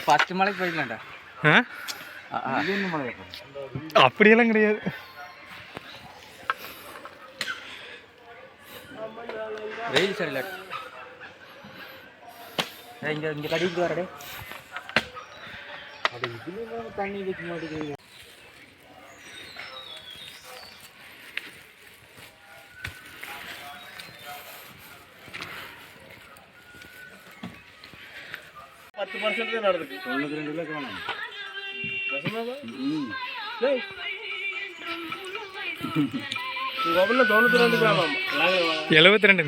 First மலைக்கு போய்க்கலாம்டா. அப்படியெல்லாம் கிடையாது. வெயில் சரியில்லை. இங்கே இங்கே கடிக்கு வரடே. அது இதுல தண்ணி வைக்க மாட்டேங்குது. நடந்துச்சு 92 காணும். 72.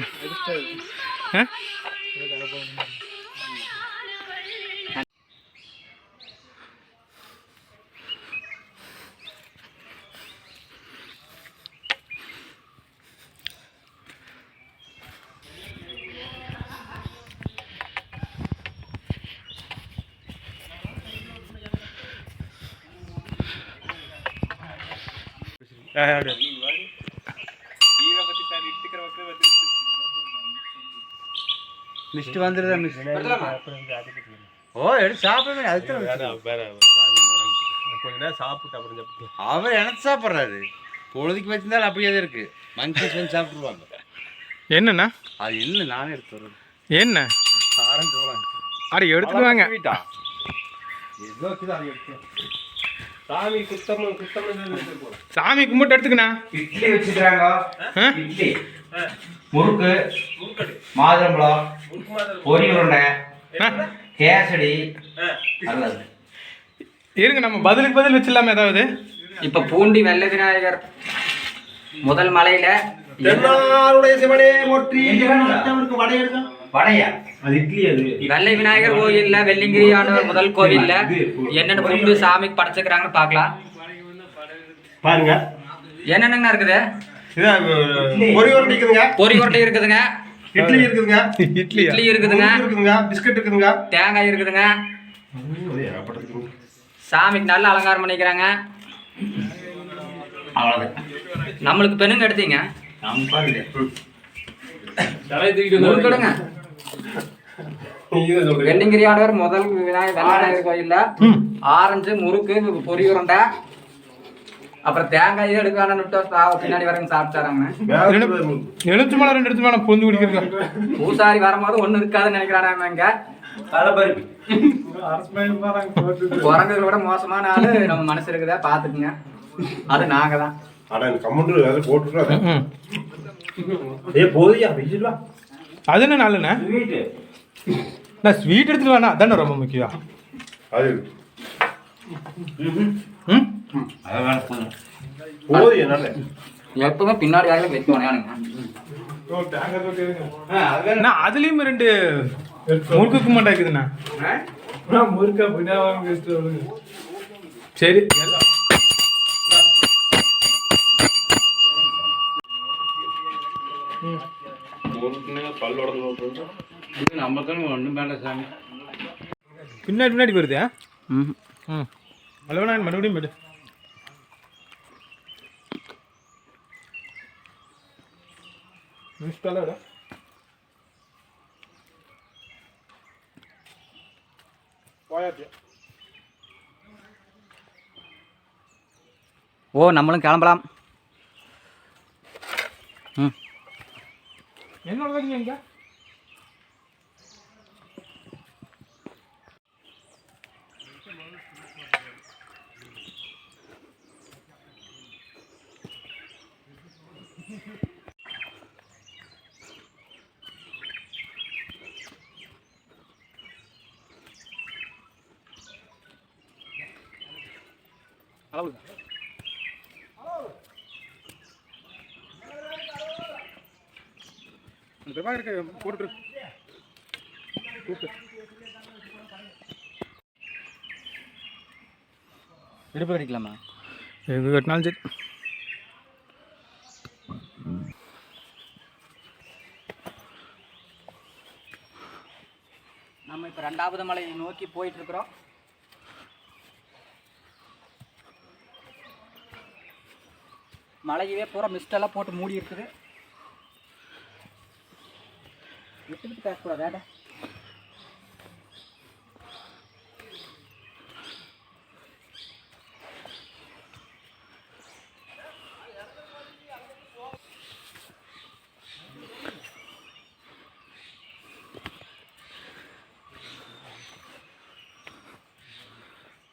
Mist வந்துடுதா miss? ஓ எடுத்து சாப்பிடுங்க. அதுக்கு கொஞ்ச நேரம் சாப்பிட்டு அப்புறம் சாப்பிட்டு அவர் எனக்கு சாப்பிட்றாரு. பொழுதுக்கு வச்சிருந்தாலும் அப்படியே தான் இருக்கு. மங்கீஸ் வந்து சாப்பிடுவாங்க. என்னண்ணா அது இல்லை, நானே எடுத்து வரேன். என்ன ஆரஞ்சு அட எடுத்துட்டு வாங்க. எவ்வளோ இருக்குது அதை எடுத்து. சாமி குத்தம் சாமி கும்பிட்டு எடுத்துக்கண்ணா. இட்லி வச்சுக்கிறாங்க. இட்லி, முறுக்கு, மாதுளம்பழம், பொரி உருண்டை, கேசடி. நல்லது. இருங்க, நம்ம பதிலுக்கு பதில் வச்சிடலாமா ஏதாவது? இப்ப பூண்டி வெள்ளை விநாயகர் முதல் மலையில சிவனே போற்றி. வடையா? அது இட்லி. அது வெள்ளை விநாயகர் கோயில்ல வெள்ளிங்கிரி ஆண்டவர் முதல் கோவில்ல என்னென்ன பூண்டு சாமிக்கு படைச்சுக்கிறாங்கன்னு பாக்கலாம். பாருங்க என்னென்ன இருக்குது. பொரி உருண்டை இருக்குதுங்க, பொரி உருண்டை இருக்குதுங்க, இட்லி இருக்குதுங்க, இட்லி இருக்குதுங்க, பிஸ்கட் இருக்குதுங்க, தேங்காய் இருக்குதுங்க. சாமிக்கு நல்ல அலங்காரம் பண்ணிக்கிறாங்க. அவ்வளவுதான். நம்மளுக்கு பெண்ணுங்க எடுத்தீங்க முறுக்கிடுங்க. வெள்ளிங்கிரி ஆண்டவர் முதல் விநாயகர் கோயில்ல ஆரஞ்சு, முறுக்கு, பொரி உருண்டை, அப்புறம் தேங்காய் எடுக்கான பின்னாடி வரைக்கும் சாப்பிட்டாராங்க. எழுத்து மேல 2 எடுத்து மேல பொந்து குடிக்கிறது. பூசாரி வரும்போது ஒண்ணு இருக்காதுன்னு நினைக்கிறாங்க. இங்க குரங்குகளை விட மோசமான ஆளு நம்ம மனசு இருக்குதா பாத்துக்குங்க. அது நாங்க தான். அது என்ன நாளுண்ணா? நான் ஸ்வீட் எடுத்துட்டு வேணா, அதானே ரொம்ப முக்கியம். எப்பவுமே பின்னாடி வேலையில வைக்குவானுங்க. அதுலயும் 2 முறுக்கு மாட்டாக்குதுண்ணா. சரி பின்னாடி பின்னாடி வருது. அளவுனா மறுபடியும் போய்டு. ஓ நம்மளும் கிளம்பலாம். என்னோட வரீங்க இங்க? போட்டு இடுப்பு கட்டிக்கலாமா? எது கட்டினாலும் சரி. நம்ம இப்போ 2வது மலையை நோக்கி போயிட்டு இருக்கிறோம். மலையவே பூரா மிஸ்டெல்லாம் போட்டு மூடி இருக்குது. விட்டு விட்டு பேசக்கூடாதா?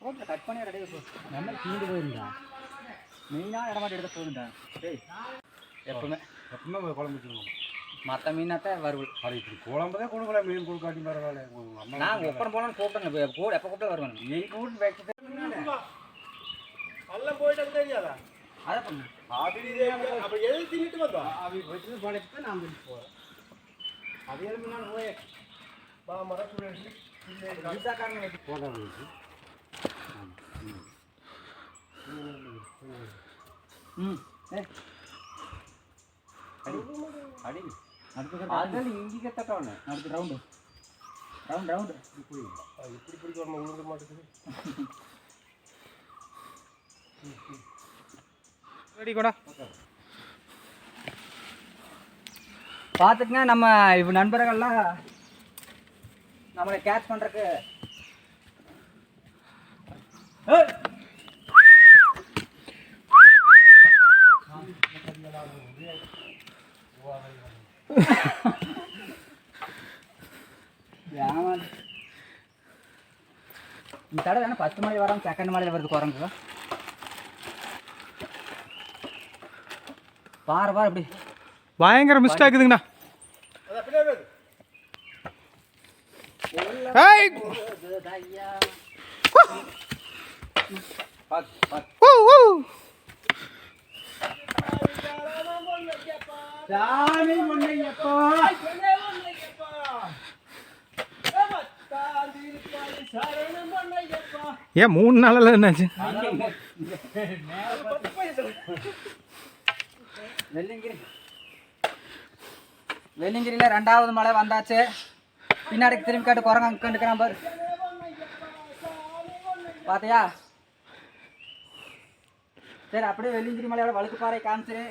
ஓகே, கட் பண்ணி ரெடி நல்லா கீண்டு போயிருந்தா மெயினாக இடமாட்டி எடுத்து போயிருந்தா. டேய் எப்பவுமே குழம்பு வச்சுருவோம். மற்ற மீனாத்தான் வறுவல். அது இப்படி குழம்புதான் கொடுக்கல, மீன் கொடுக்காட்டி பரவாயில்ல. நான் ஒப்பனை போனான்னு கூப்பிட்டேங்க, கூட எப்போ கூப்பிட்டா வருவாங்க. எங்கள் வீட்டு பேக் எல்லாம் போயிட்டு தெரியாதா? அதை பண்ணு. அப்போ எது தின்னுட்டு வந்தோம்? அவங்க வச்சு போனதுக்கு நான் போயிட்டு போகிறேன். அது எதுவும் நான் போய் வீசாக்காரங்க வச்சு போடாது. ம் அடி அடுத்தது இங்கே கட்டவன அடுத்த ரவுண்டு இப்படி பிடிக்க உழுக மாட்டேங்குது. ரெடி கூட பார்த்துக்குங்க. நம்ம இப்போ நண்பர்கள்லாம் நம்மளை கேட்ச் பண்ணுறக்கு இந்த தடவை தானே 10 மணி வரோம், செகண்ட் மலையில் வருது குரங்கு. பாரு அப்படி பயங்கர மிஸ்டேக் இருக்குதுங்கண்ணா. ஏய் ஊ ஊ சாமி முன்னையப்பா ஏன் 3 நாளில் என்னாச்சு? வெள்ளிங்கிரியில் 2வது மலை வந்தாச்சு. பின்னாடி திரும்பி காட்டு குரங்கு அங்கே கண்டுக்கிறான் பாரு. பார்த்தியா? சரி, அப்படியே வெள்ளிங்கிரி மலையோட வழுக்கு பாறை காமிச்சிரு.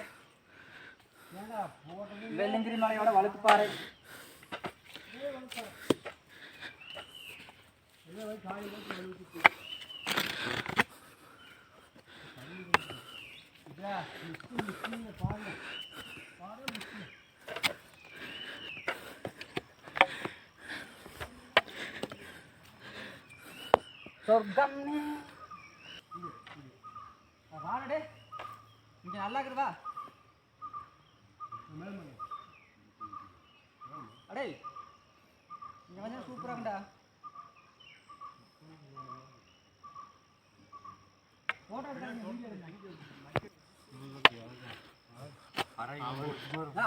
வெள்ளிங்கிரி மலையோட வழுக்கு பாறை சொர்க்கம் வாடே இங்க நல்லா இருக்குதா? அடே இங்க வந்து சூப்பரா இருக்குடா. போட்டோ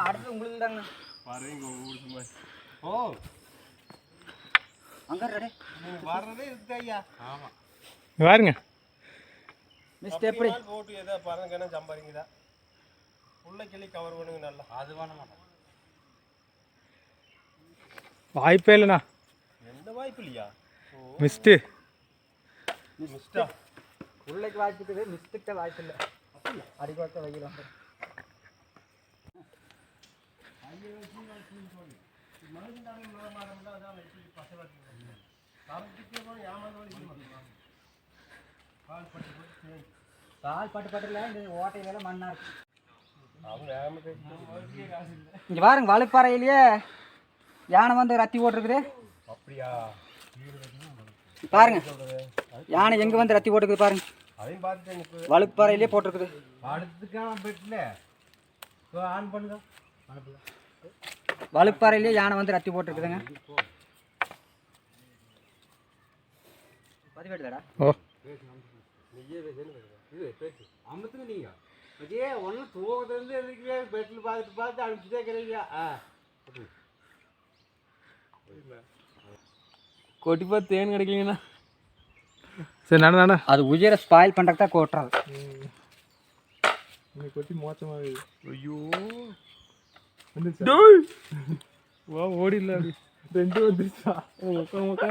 அடுத்து உங்களுக்கு தாங்க ஓ அங்க ரெடி வர்றதே இருக்கு ஐயா. ஆமா, பாருங்க மிஸ்டர் எப்படி போட்டு ஏதோ பாருங்க சம்பாதிங்கதா உள்ள கிளி கவர் பண்ணுங்க நல்லா. அது பண்ண மாட்டேன், வாய்ப்பே இல்லைண்ணா. எந்த வாய்ப்பு இல்லையா? மிஸ்ட்டு மிஸ்டா உள்ளைக்கு வாய்ப்பு இருக்குது, மிஸ்டுக்கிட்ட வாய்ப்பு இல்லை. அடிக்கொத்த வைக்கிறோம். கால் பட்டுல இந்த ஓட்டையில மண்ணா இருக்கு. இங்க பாருங்க, வழுப்பாறையிலேயே யானை வந்து ரத்தி ஓட்டுருக்குது. அப்படியா? பாருங்க யானை எங்க வந்து ரத்தி ஓட்டுக்குது பாருங்க. அதையும் பார்த்துட்டு வழுப்பாறையிலேயே போட்டிருக்குது. அடுத்துக்கான பெட்டில் ஆன் பண்ணுங்க. வழுப்பாறையிலேயே யானை வந்து ரத்தி போட்டிருக்குதுங்க. பதிவேடுதாடா. ஓ அமுத்துங்க நீங்க அதே ஒன்றும் தூக்கத்துலேருந்து எதுக்கு பெட்டில் பார்த்து அனுப்பிச்சுட்டே இருக்கிறீங்க. கொட்டி பார்த்து தேன் கிடைக்கலங்கண்ணா. சரி நானே அது உயிரை ஸ்பாயில் பண்ணுறதுக்கு தான் கொட்டுறது. கொட்டி மோசமாக ஐயோ வா ஓடிடல. அப்படி 2 வந்துருச்சா? முக்கா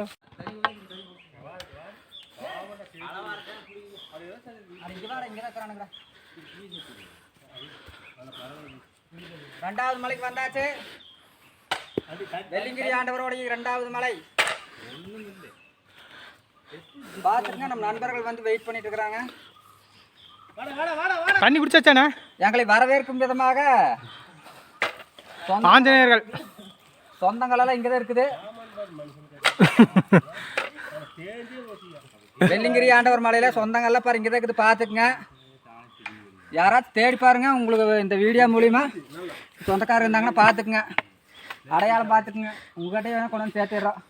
ரெண்டாவது மலைக்கு வந்தாச்சு. வெள்ளிங்கிரி ஆண்டவருடைய 2வது மலை பார்த்துங்க. நம்ம நண்பர்கள் வந்து வெயிட் பண்ணிட்டு இருக்கிறாங்க. தண்ணி குடிச்சாச்சாண்ணே? எங்களை வரவேற்கும் விதமாக ஆஞ்சநேயர்கள் சொந்தங்கள் எல்லாம் இங்கதான் இருக்குது. வெள்ளிங்கிரி ஆண்டவர் மலையில சொந்தங்கள்லாம் பாரு இங்கதான் இருக்குது. பார்த்துக்குங்க. யாராச்சும் தேடி பாருங்க. உங்களுக்கு இந்த வீடியோ மூலியமா சொந்தக்காரர் இருந்தாங்கன்னா பார்த்துக்குங்க. அடையாளம் பார்த்துக்குங்க. உங்ககிட்ட வேணா கொண்டு வந்து சேர்த்துடுறோம்.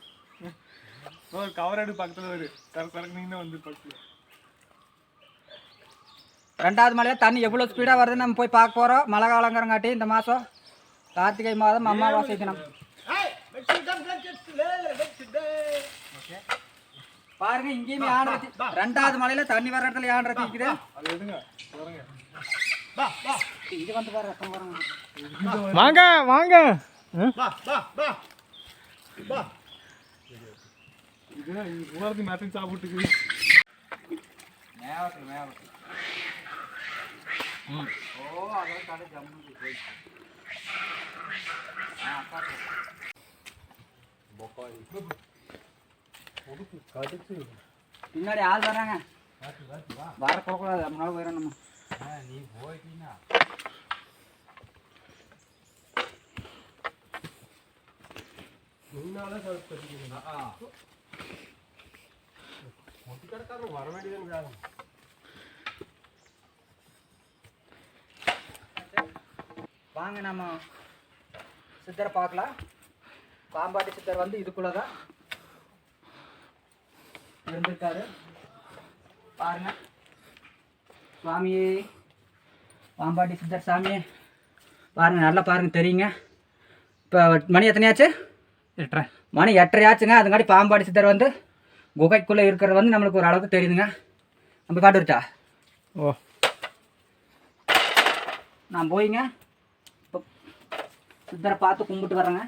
கவர் எடு பக்கத்தில் வரு சரக்கு நீங்க வந்து பக்கத்தில். 2வது மலையில தண்ணி எவ்வளோ ஸ்பீடாக வருதுன்னு நம்ம போய் பார்க்க போகிறோம். மழை காலங்கிறங்காட்டி இந்த மாதம் கார்த்திகை மாதம் அமாவாசை தினம். பாருங்க இங்கேயுமே யானை 2வது மலையில தண்ணி வர இடத்துல யானை இருக்குது. இது வந்து பாரு ரத்தம் பாருங்க. வாங்க வாங்க. சாப்பிட்டு பின்னாடி ஆள் வராங்க. வர போகக்கூடாது. நம்மளால போயிடும். நம்ம நீ போயிட்டீங்கன்னா வர வேண்டியது. வாங்க நம்ம சித்தரை பார்க்கலாம். பாம்பாட்டி சித்தர் வந்து இதுக்குள்ளதான் இருந்திருக்காரு. பாருங்க சுவாமியே, பாம்பாட்டி சித்தர் சாமியே பாருங்க. நல்லா பாருங்க தெரியுங்க. இப்போ மணி எத்தனையாச்சு? 8:30. மணி 8:30 ஆச்சுங்க. அதுங்காட்டி பாம்பாட்டி சித்தர் வந்து குகைக்குள்ளே இருக்கிறது வந்து நம்மளுக்கு ஒரு அளவுக்கு தெரியுதுங்க. நம்ம காட்டு வச்சா ஓ நான் போயிங்க இப்போ சித்தரை பார்த்து கும்பிட்டு வரேங்க.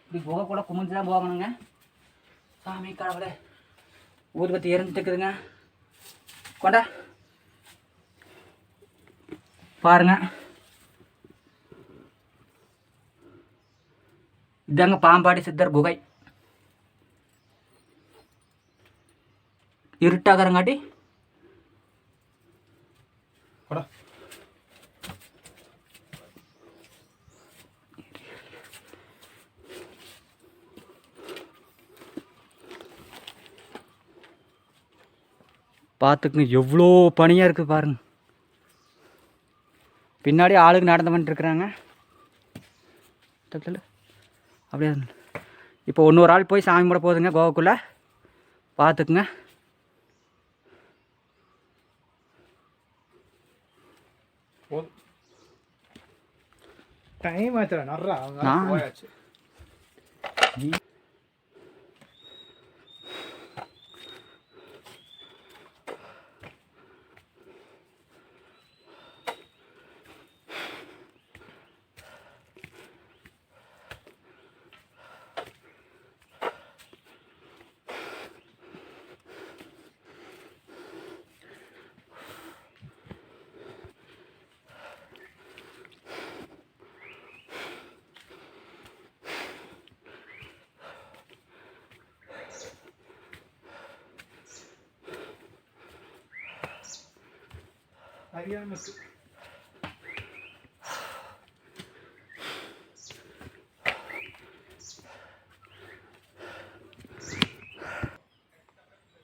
இப்படி குகை கூட கும்பிட்டு தான் போகணுங்க. சாமி கடவுளே, ஊதுபத்தி எரிஞ்சிட்டு இருக்குதுங்க. கொண்டா பாருங்க. இதாங்க பாம்பாடி சித்தர் குகை. இருட்டாகிறங்காட்டி பார்த்துக்குங்க. எவ்வளோ பனியாக இருக்குது பாருங்க. பின்னாடி ஆளுக்கு நடந்து பண்ணிட்டுருக்குறாங்க. அப்படியே இப்போ இன்னொரு ஆள் போய் சாமி கும்பிட போகுதுங்க கோவாக்குள்ளே. பார்த்துக்குங்க. டைம் ஆச்சுடா நர்றா. போயாச்சு.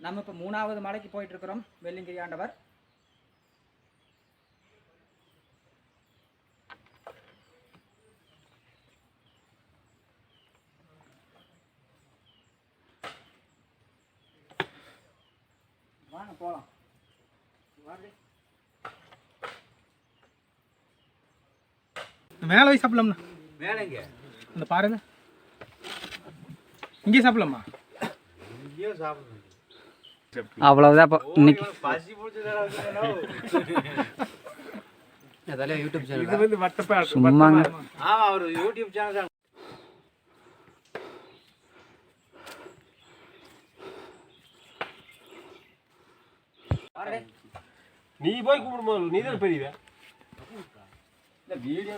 நம்ம இப்போ 3வது மலைக்கு போயிட்டு இருக்கிறோம். வெள்ளிங்கிரி ஆண்டவர். வாங்க போகலாம். மேலே போய் சாப்பிடலாம்ண்ணா. மேலேங்க அந்த பாருங்க இங்கே சாப்பிடலாமா? இங்கேயோ சாப்பிடுங்க. அவ்வளவுதான் இப்போ இன்னைக்கு. பசி பிடிச்சதா அதெல்லாம் யூடியூப் சேனல். இது வந்து வட்டப்பா சும்மாங்க. ஆமா, அவர் யூடியூப் சேனல் தான். நீ போய் கூப்பிடும்போது நீ தான் பெரியவ. இந்த வீடியோ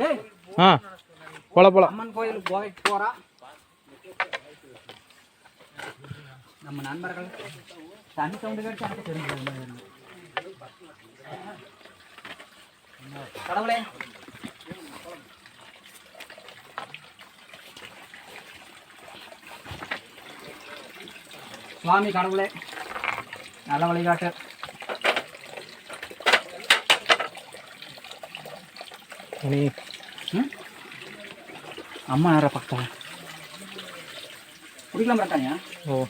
டேய், ஆ போலாம் அம்மன் கோயிலுக்கு போயிட்டு போறா. நம்ம நண்பர்கள் தண்ணி சவுண்டு கேட்டு எனக்கு தெரிஞ்சு கடவுளே. சுவாமி கடவுளே நல்ல வழிகாட்டு. அம்மா நேர பக்கத்தில் குடிக்கலாம் மாட்டாங்க. ஓ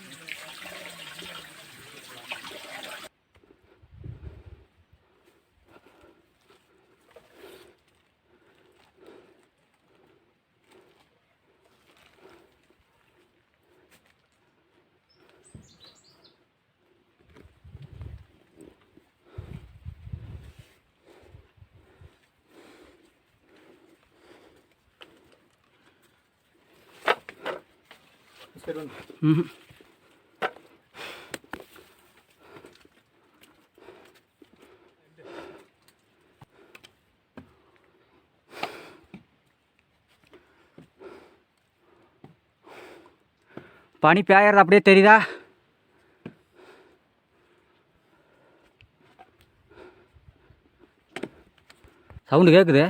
பனி பெய்யறது அப்படியே தெரியுதா? சவுண்டு கேட்குது.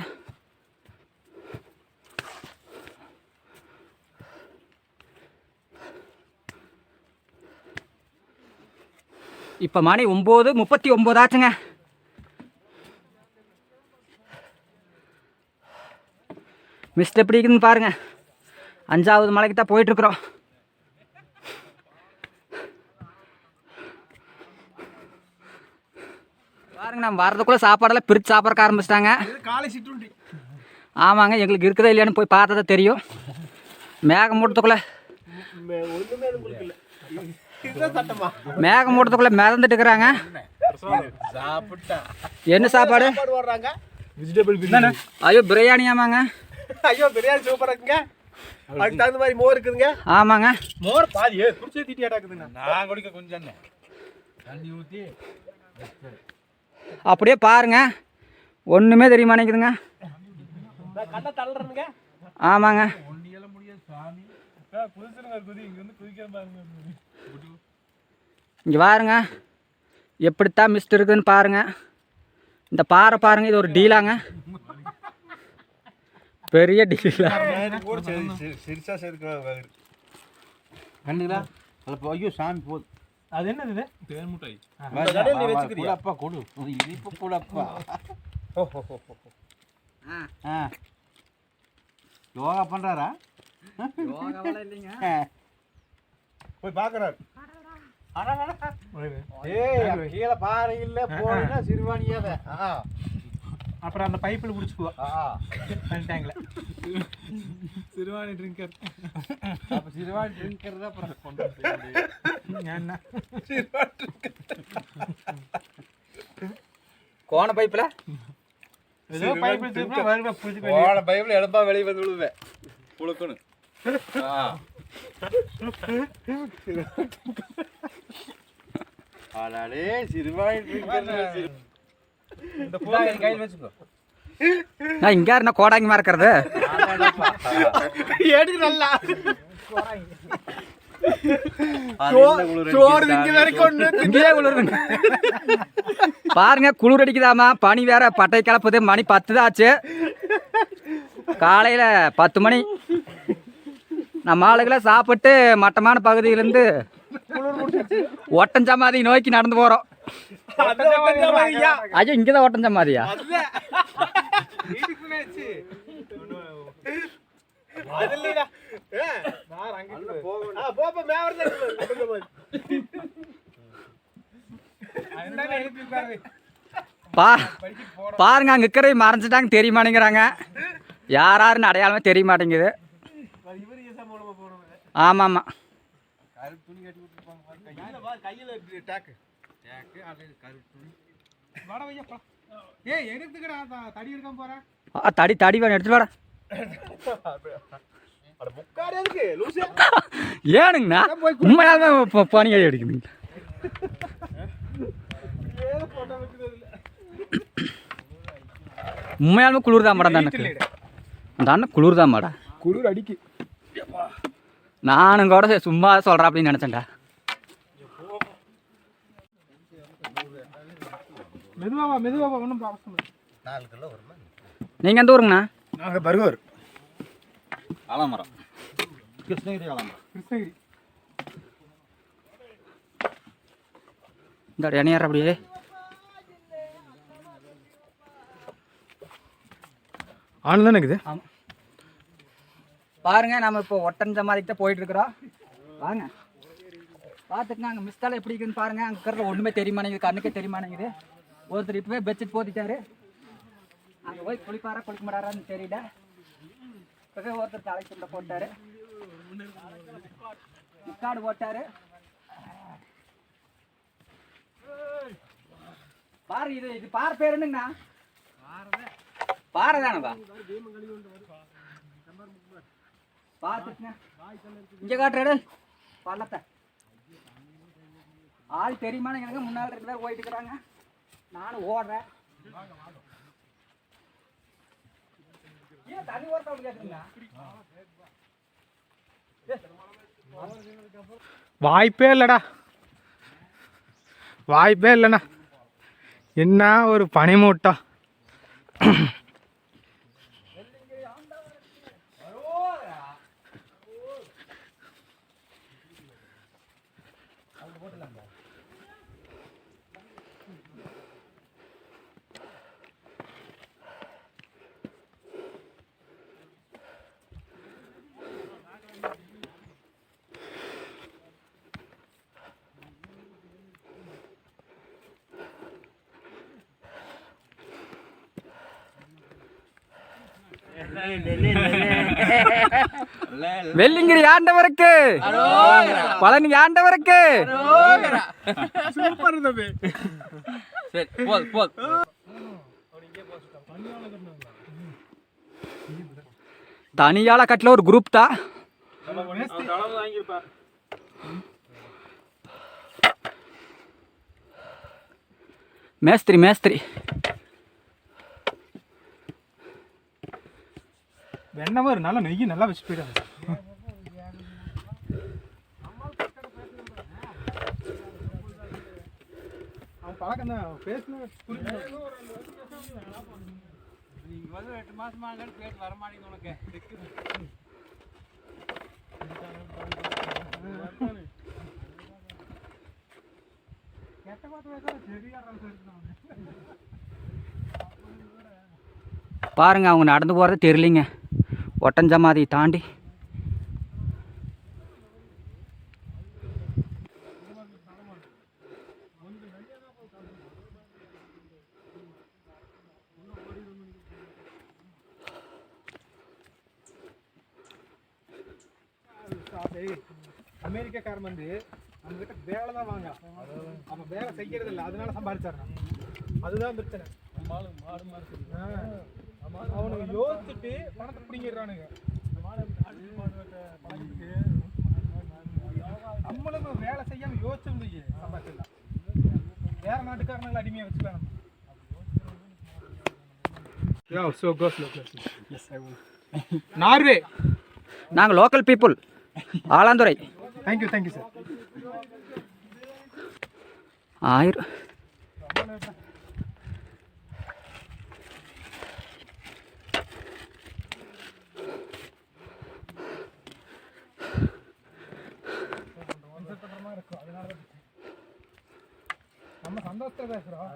இப்போ மணி 9:39 ஆச்சுங்க. மிஸ்ட் எப்படி இருக்குதுன்னு பாருங்க. 5வது மலைக்கு தான் போயிட்டுருக்குறோம். பாருங்க, நம்ம வரதுக்குள்ளே சாப்பாடெல்லாம் பிரித்து சாப்பிட்றக்க ஆரம்பிச்சிட்டாங்க. ஆமாங்க, எங்களுக்கு இருக்குதா இல்லையான்னு போய் பார்த்தா தான் தெரியும். மேகம் மூட்டத்துக்குள்ளே மிதந்துட்டு இருக்கிறாங்க. என்ன சாப்பாடு? வெஜிடபிள் ஐயோ பிரியாணியாமாங்க. ஐயோ பிரியாணி சூப்பரா இருக்குங்க. அதுக்கு தகுந்த மாதிரி மோர் இருக்குதுங்க. ஆமாங்க, மோர் பாதி குடிச்சே தீட்டி அடாக்குதுங்க. நான் குடிக்க கொஞ்சம் தண்ணி ஊற்றி அப்படியே பாருங்க, ஒன்றுமே தெரிய மாட்டேங்குதுங்க. கண்ணை தள்ளுறேனுங்க. ஆமாங்க, இங்கே பாருங்க எப்படித்தான் மிஸ்ட் இருக்குதுன்னு பாருங்க. இந்த பாறை பாருங்க, இது ஒரு டீலாங்க, பெரிய டீலா. சிரிச்சா கண்டுங்களா? ஐயோ சாமி போதும். அது என்னது? தேன் முட்டாய். அப்பா கொடு, இனிப்பு கூடப்பா. யோகா பண்றாரா? போய் பாக்குறாரு. கீழே பாறை இல்ல போனா சிறுவாணியாத. அப்புறம் அந்த பைப்பில் பிடிச்சிக்குவோம் டேங்க்ல. சிறுவாணி ட்ரிங்கர். அப்ப சிறுவாணி ட்ரிங்கர் தான் அப்புறம் கொண்டு என்ன கோண பைப்பில் பைப்பில் எழுப்பா வெளியே வந்து விழுவேன் புழுக்கணும். ஆளாடே சிறுவாணி ட்ரிங்கர். இந்த போய் கையில் வச்சுக்கோ. நான் இங்கே இருந்தால் கோடாங்கி இருக்கிறது எடுக்கு நல்லா பாருங்க. குளிர் அடிக்குதாமா, பனி வேற பட்டை கிளப்புது. மணி 10 தான் ஆச்சு. காலையில் 10 மணி. நம்ம ஆளுகளை சாப்பிட்டு மட்டமான பகுதியிலேருந்து ஒட்டஞ்சமாதி நோக்கி நடந்து போகிறோம். ஐயோ, இங்கே தான் ஒட்டஞ்சமாதியா? பாருங்க, அங்கே இருக்கிற மறைஞ்சிட்டாங்க, தெரிய மாட்டேங்கிறாங்க. யாருன்னு அடையாளமே தெரிய மாட்டேங்குது. ஆமாம் ஆமாம், தடி தடி வேணும், எடுத்துட்டு வாடா. ஏனுங்கண்ணா உண்மையாலுமே பனி அடிக்குதுங்க. உண்மையாலுமே குளிர் தான் மேடம் எனக்கு அந்த அண்ணன் குளிர் தான் மேடம். குளிர் அடிக்கு. நானும் கூட சும்மா சொல்கிறேன் அப்படின்னு நினச்சேன்டா. மெதுவாக ஒன்றும் அவசரம். 4 கிலோ வருமா? நீங்கள் எந்த ஊருங்கண்ணா? நாங்கள் பர்கர். ஆலமரம். கிருஷ்ணகிரி ஆலமரம். கிருஷ்ணகிரி. இந்த இணையார் அப்படியே ஆனு தானே இருக்குது. ஆமாம் பாருங்க, நம்ம இப்போ ஒட்டன் சமாதிக்கு தான் போயிட்டுருக்குறோம். வாங்க பார்த்துக்குங்க. அங்கே மிஸ்தால எப்படி இருக்குன்னு பாருங்கள். அங்கே இருக்கிறது ஒன்றுமே தெரியுமானேங்குது, கண்ணுக்கே தெரியுமானேங்குது. ஒருத்தர் இப்போவே பெட்ஷீட் போத்திட்டாரு. அங்கே போய் குளிப்பாரா குளிக்க மாட்டாரான்னு தெரியல. இப்போவே ஒருத்தர் தலை துண்டை போட்டார், முக்காடு போட்டார். பாரு இது இது பார் பேர் என்னங்கண்ணா? பாறை தானப்பா. பார்த்துக்குங்க. இங்கே காட்டுறாடு பள்ளத்தை. ஆள் தெரியுமானு எனக்கு முன்னால் இருக்கிறதா போயிட்டு இருக்கிறாங்க. நானும் ஓடுறேன். ஏன் தண்ணி ஓடுறா கேட்குறீங்க? வாய்ப்பே இல்லைடா, வாய்ப்பே இல்லைண்ணா. என்ன ஒரு பனிமூட்டம். வெள்ளிங்கிரி ஆண்டவருக்கு, பழனி ஆண்டவருக்கு. சூப்பர் தம்பி. சரி போது போது. தனியால கட்டில ஒரு குரூப் தான். மேஸ்திரி மேஸ்திரி. வெண்ணமா நல்லா நெய் நல்லா வச்சு போயிட்டாங்க. அவன் பழக்கம் தான் பேசணும். 8 மாசமா பேட்டு வரமாட்டேங்குது உனக்கு. கெட்ட பார்த்து சரியா பாருங்க, அவங்க நடந்து போகிறது தெரியலிங்க. ஒட்டஞ்சமாதி தாண்டி அமெரிக்காக்காரன் வந்து நம்ம கிட்ட வேலை தான் வாங்க, அவன் வேலை செய்யறது இல்லை, அதனால சம்பாதிச்சாரு. அதுதான் பிரச்சனை. அவனுக்கு யோசிச்சுட்டு பணத்தை பிடிங்கிடுறானுங்க. நம்மளும் வேலை செய்யாம யோசிச்சு சம்பாதிச்சிடலாம். வேற நாட்டுக்காரங்களை அடிமையா வச்சுக்கலாம். நார்வே. நாங்கள் local people, Alanthurai. Thank you thank you sir. 1000 நம்ம சந்தோஷத்தை பேசுறோம்.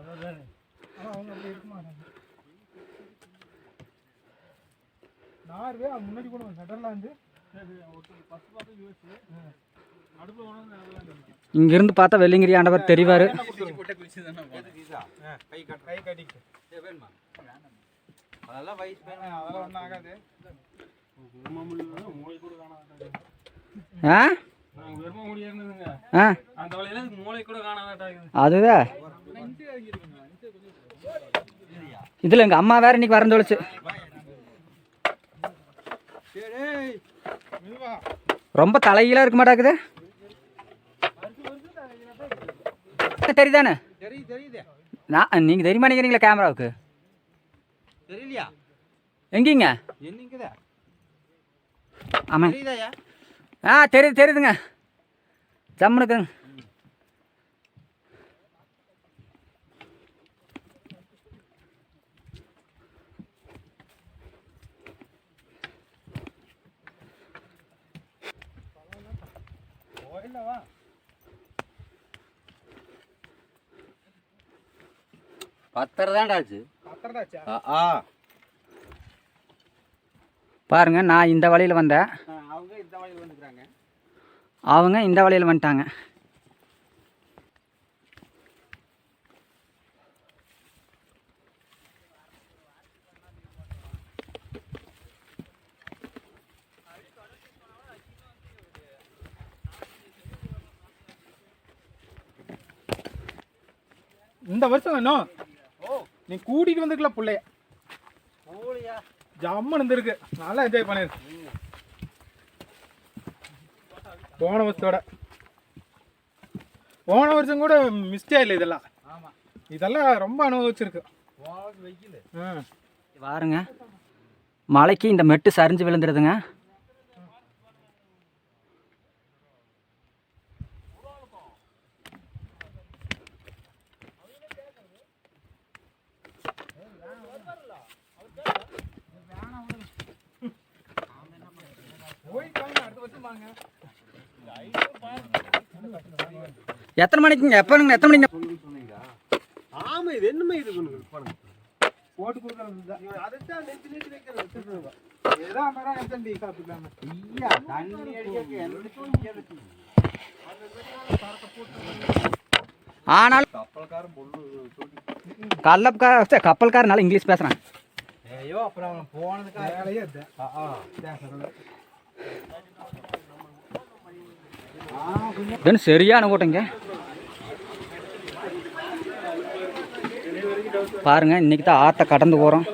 ஆனா அவங்க அப்படி இருக்க மாட்டாங்க. நார்வே முன்னாடி கூட நெதர்லாந்து. இங்கிருந்து பார்த்தா வெள்ளிங்கிரி ஆண்டவர் தெரிவார். அதெல்லாம் வயசு பேர் அதெல்லாம் ஒன்றும் ஆகாது. ஆ அதுதான் இதில் எங்கள் அம்மா வேற இன்னைக்கு வரந்து தொலைச்சு. ரொம்ப தலையில இருக்க மாட்டாக்குது. தெரியுதானே? நீங்கள் தெரியுமா நினைக்கிறீங்களா கேமராவுக்கு? தெரியலையா? எங்கேங்க? என்னங்கதா? ஆமாம். தெரியுதாயா? தெரியுதுங்க. ஜம்முனுக்குங்க. பத்தரை தான்டா ஆச்சு. பாருங்க, நான் இந்த வழியில் வந்தேன், அவங்க இந்த வழியில் வந்துக்கிறாங்க. அவங்க இந்த வழியில் வந்துட்டாங்க. இந்த வருஷம் வேணும் நீ கூட்டிட்டு வந்துருக்கல பிள்ளைய. ஜம்மன் இருந்திருக்கு, நல்லா என்ஜாய் பண்ணிரு. போன வருஷம் கூட மிஸ்டே இல்லை. இதெல்லாம் ரொம்ப அனுபவிச்சிருக்கு. பாருங்க, மலைக்கு இந்த மெட்டு சரிஞ்சு விழுந்துருதுங்க. எத்தனை மணிக்குங்க? எத்தனை மணிங்க? ஆமா, இது என்னமே இது போட்டு கொடுக்கறது அதுதான் நெஞ்சு நெஞ்சு வைக்கிறது. ஏதோ மாதிரி எத்தனை சாப்பிடலாம ஐயா தண்ணி ஆனால் கப்பல்காரனால இங்கிலீஷ் பேசுறான். ஐயோ, அப்புறம் போனதுக்கு வேலையே சரியான கூட்டங்க. பாருங்க, இன்னைக்கு தான் ஆற்றை கடந்து போகிறோம்.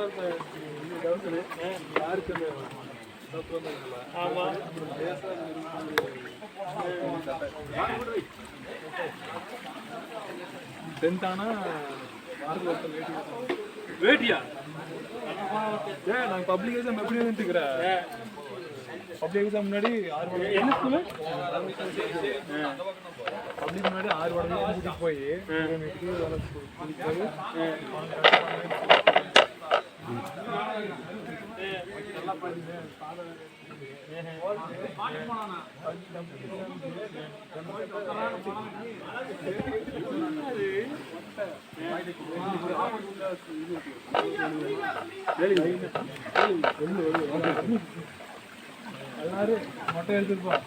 வேட்டியா நாங்கள் பப்ளிக் எக்ஸாம் எப்படி வந்துட்டுக்கிறேன். பப்ளிக் எக்ஸாம் முன்னாடி 6 மணி என்ன ஸ்கூலு பப்ளிக் முன்னாடி 6 மணி கூட்டிட்டு போய் எல்லாரும் மொட்டை எடுத்துருப்போம்.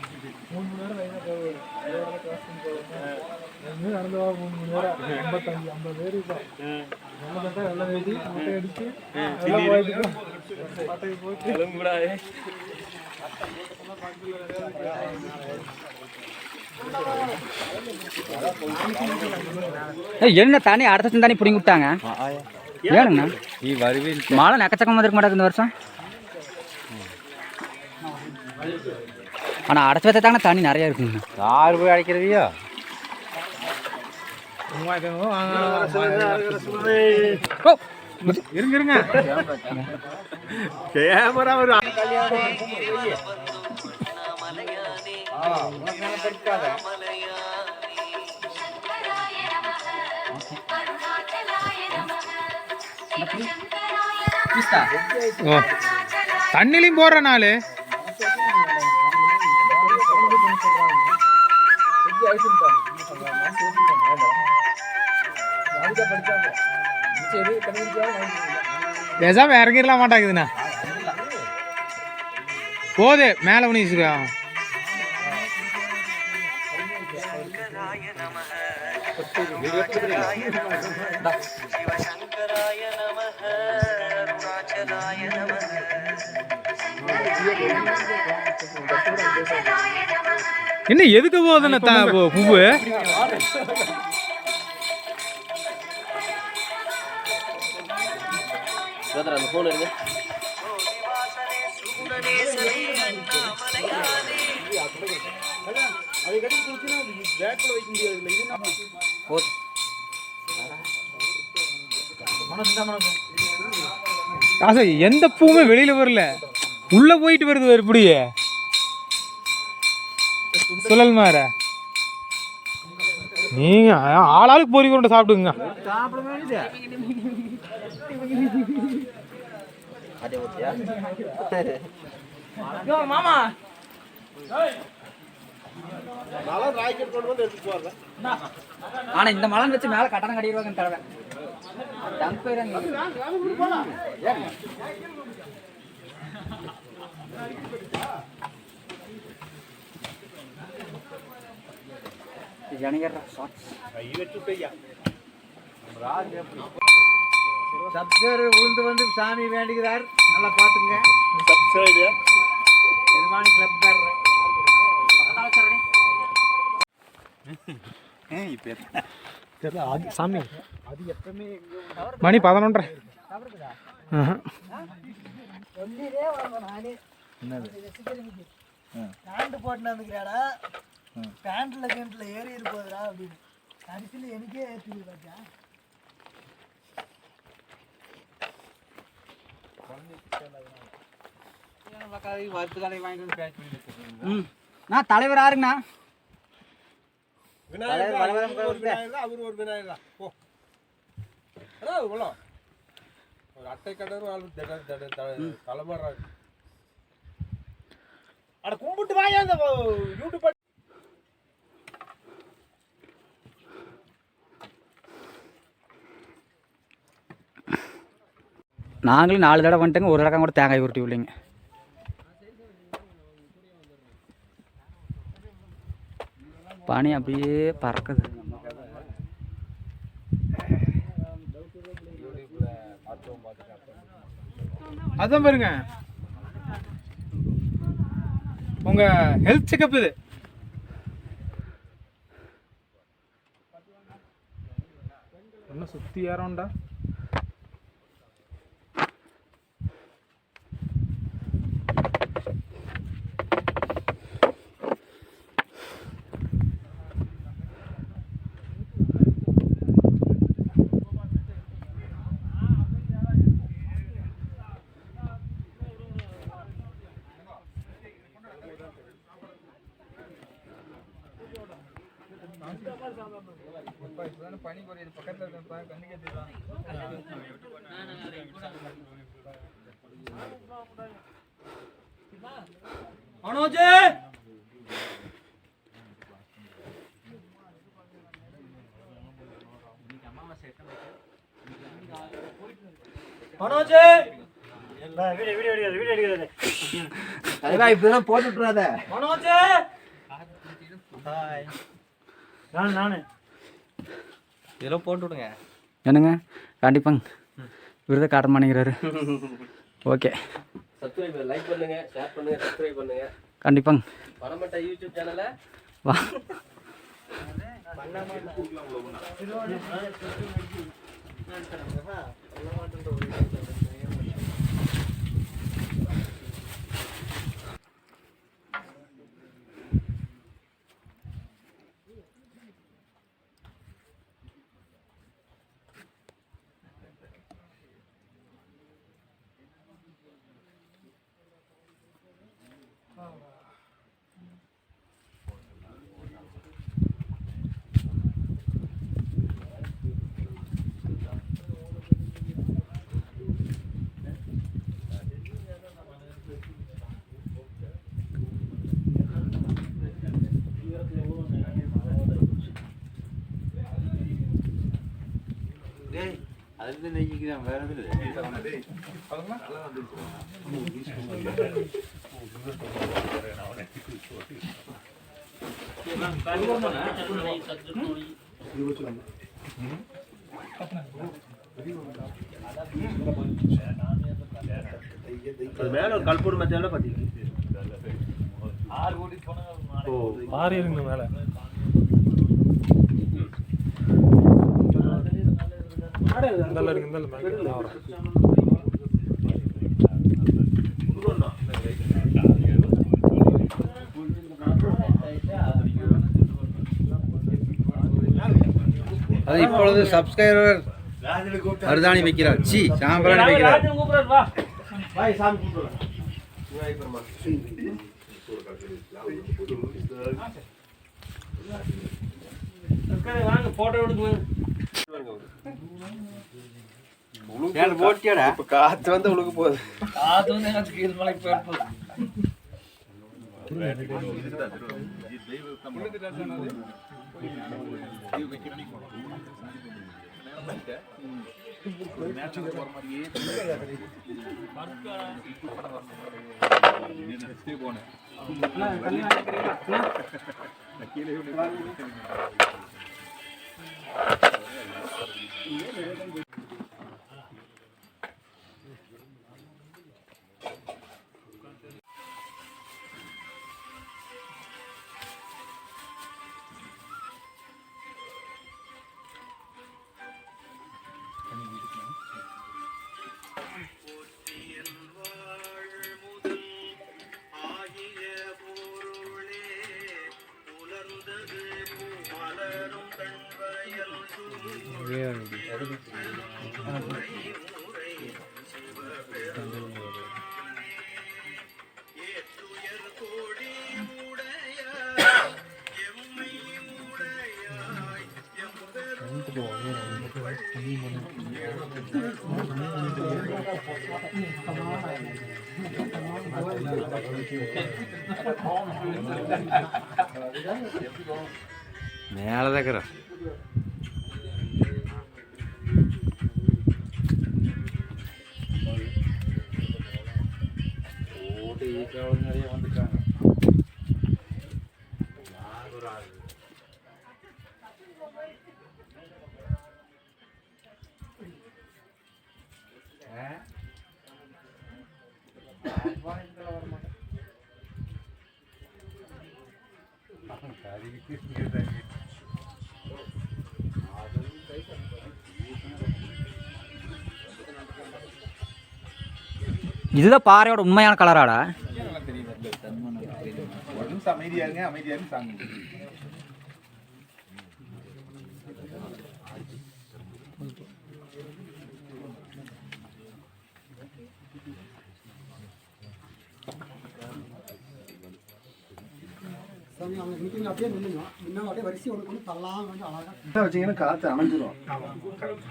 3 மணி நேரம் லைனாக போவோம். நடந்து 3 மணி நேரம் 55-50 பேர் இருப்போம். எல்லாம் வெட்டி மொட்டை அடிச்சு மொட்டை போட்டு என்ன தண்ணி அடுத்த தண்ணி பிடிங்கி விட்டாங்க. ஏனுங்கண்ணா மழை நெக்கச்சக்கமாக இருக்க மாட்டேங்குது இந்த வருஷம். ஆனால் அடைச்சி வச்சாத்தாங்க தண்ணி நிறையா இருக்குங்க. 6 போய் அடைக்கிறவியா? இருங்க கேமரா ஒரு தண்ணிலையும் போடுற நாள் பேசாம இறங்கிடலாம் மாட்டாக்குதுண்ணா. போது மேலே உனிச்சுக்கா. என்ன எதுக்கு போகுதுன்னு பூவு அந்த போன் இருங்க. மனசு காசு எந்த பூவுமே வெளியில வரல, உள்ள போயிட்டு வருது எப்படி சுழல் மாற. நீங்க ஆளாளுக்கு பொறி கொண்டு சாப்பிடுங்க. மாமா ஆனா இந்த மலம் வச்சு மேல கட்டணம் கட்டிடுவாங்க தடவை சப்ஸ்கிரைபர் உளுந்து வந்து சாமி வேண்டிக்கிறார், நல்லா பாத்துங்க. சப்ஸ்கிரைபர் எதுவானி கிளப்காரர் சாமி மணி 11:30. பேண்ட் போட்டு வந்துக்கிறாடா, பேண்ட்ல கேண்ட்ல ஏறி இருப்போதுடா அப்படின்னு கடைசியில் எனக்கே ஏற்றி பார்த்தா. நான் தலைவர் யாருங்கண்ணா? அட்டை கடை தலைமுறை அட கும்பிட்டு வாங்க அந்த யூடியூப். நாங்களும் 4 தடவை வந்துட்டேங்க, ஒரு ரகம் கூட தேங்காய் உருட்டி இல்லைங்க. பனி அப்படியே பறக்குது. அதான் பாருங்க உங்க ஹெல்த் செக்அப் இது. இன்னும் சுத்தி ஏறோண்டா. பனி குறையுது பக்கத்துல கண்ணுக்கு மனோஜ் மனோஜ் இப்பதான் போட்டுறாத மனோஜ். நானு இதெல்லாம் போட்டு விடுங்க. என்னங்க கண்டிப்பாங்க விருதை காட்ட மாட்டேங்கிறாரு. ஓகே சப்ஸ்கிரைப் லைக் பண்ணுங்க, ஷேர் பண்ணுங்க, சப்ஸ்கிரைப் பண்ணுங்க கண்டிப்பாங்க. பணமட்ட யூடியூப் சேனலை வா அதுல நெய்க்குதான் வேற எதுல மேல ஒரு கல்பூர் மத்தியால பாத்தீங்க 6 ஓடி போனா 6 இருங்க மேல. நல்லா இருக்கு இந்த மேல வர. அது இப்பொழுது சப்ஸ்கிரைபர் மருதாணி வைக்கிறார் சி சாம்பிராணி வைக்கிறார் போட்டோ எடுத்து போட்டியாடா காத்து வந்து உனக்கு போகுது. அது வந்து எனக்கு கீழ் மலைக்கு போயிருப்போம். மேலே தக்கற நிறைய வந்துட்டாங்க. இதுதான் பாறையோட உண்மையான கலராடா? அமைதியா இருங்க, அமைதியா இருந்து சாமி. வச்சீங்கன்னா காற்று அணைஞ்சிரும்.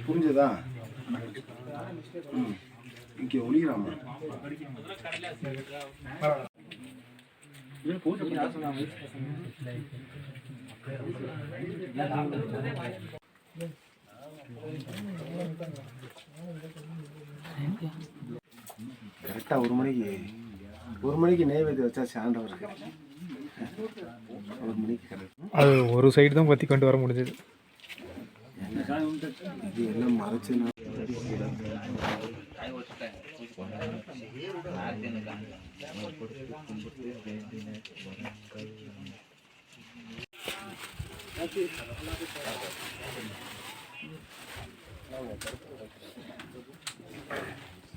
புரிஞ்சுதா? இங்கே ஒளிகிறாம கரெக்டாக ஒரு மணிக்கு நெய்வேத்தியம் வச்சா சாண்டவர் ஒரு மணிக்கு கரெக்ட். அது ஒரு சைடு தான் பற்றி கொண்டு வர முடிஞ்சது. இது எல்லாம் மறைச்சுன்னா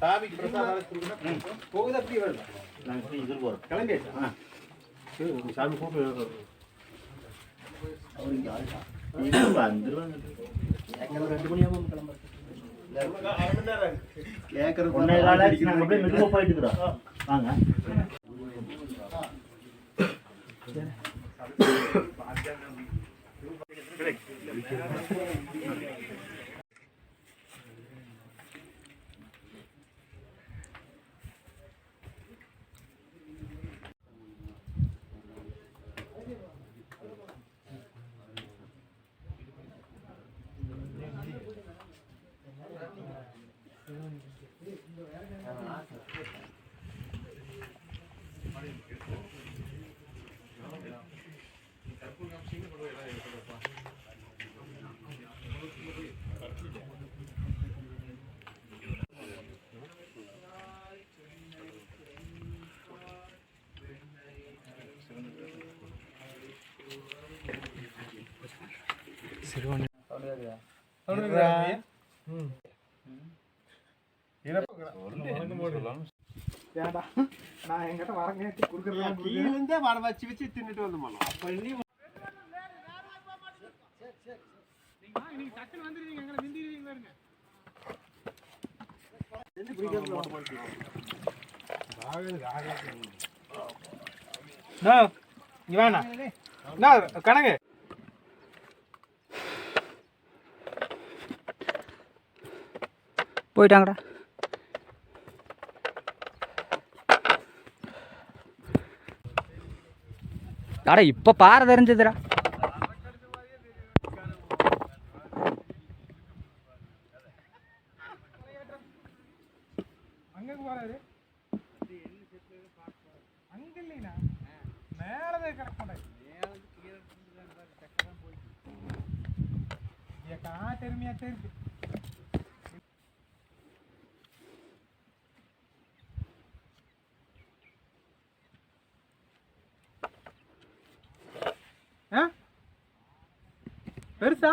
சாமிக்கு பிரசாதம் போகுது. அப்படி வரல கிளம்பி சாமி கூப்பிட்டு நான் என்கிட்ட வரங்க குடுக்கறதே வர வச்சு வச்சு தின்னுட்டு வந்தோம். அப்ப நீங்க டக்குன்னு வந்துருவீங்க, எங்களை மிந்திடுவீங்க. வேணா கணக்கு போயிட்டாங்கடா. அட இப்போ பாறை தெரிஞ்சதுடா. அங்கே போறாரு அங்க இல்லைண்ணா மேலதான் கரெக்ட் பண்ண காட்டெருமையா தெரியுது. பெருசா